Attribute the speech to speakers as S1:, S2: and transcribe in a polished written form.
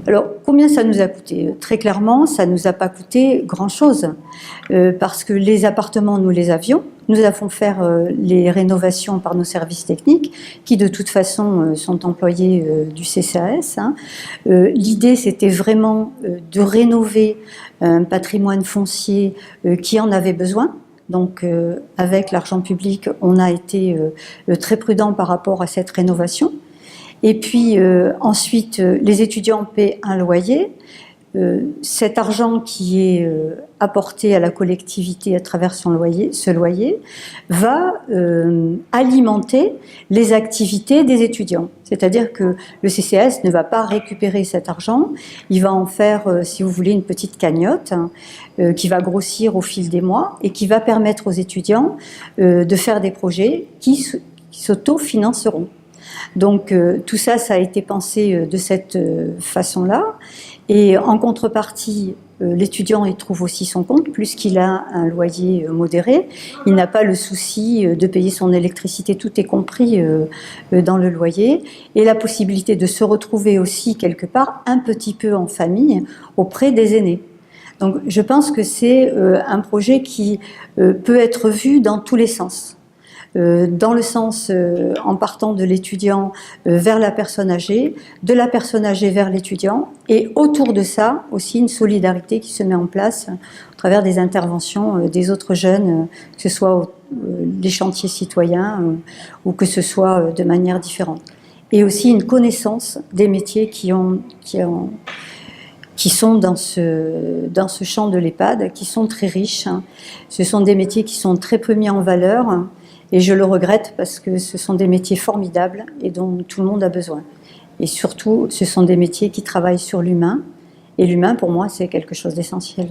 S1: Alors, combien ça nous a coûté? Très clairement, ça ne nous a pas coûté grand-chose, parce que les appartements, nous les avions. Nous avons fait les rénovations par nos services techniques, qui de toute façon sont employés du CCAS. Hein. L'idée, c'était vraiment de rénover un patrimoine foncier qui en avait besoin. Donc, avec l'argent public, on a été très prudent par rapport à cette rénovation. Et puis ensuite, les étudiants paient un loyer. Cet argent qui est apporté à la collectivité à travers ce loyer va alimenter les activités des étudiants. C'est-à-dire que le CCAS ne va pas récupérer cet argent, il va en faire, si vous voulez, une petite cagnotte qui va grossir au fil des mois et qui va permettre aux étudiants de faire des projets qui s'autofinanceront. Donc tout ça, ça a été pensé de cette façon-là. Et en contrepartie, l'étudiant y trouve aussi son compte, puisqu'il a un loyer modéré. Il n'a pas le souci de payer son électricité, tout est compris dans le loyer. Et la possibilité de se retrouver aussi quelque part un petit peu en famille auprès des aînés. Donc je pense que c'est un projet qui peut être vu dans tous les sens. Dans le sens en partant de l'étudiant vers la personne âgée, de la personne âgée vers l'étudiant, et autour de ça aussi une solidarité qui se met en place au travers des interventions des autres jeunes, que ce soit les chantiers citoyens ou que ce soit de manière différente. Et aussi une connaissance des métiers qui sont dans ce champ de l'EHPAD, qui sont très riches. Ce sont des métiers qui sont très peu mis en valeur. Et je le regrette parce que ce sont des métiers formidables et dont tout le monde a besoin. Et surtout, ce sont des métiers qui travaillent sur l'humain. Et l'humain, pour moi, c'est quelque chose d'essentiel.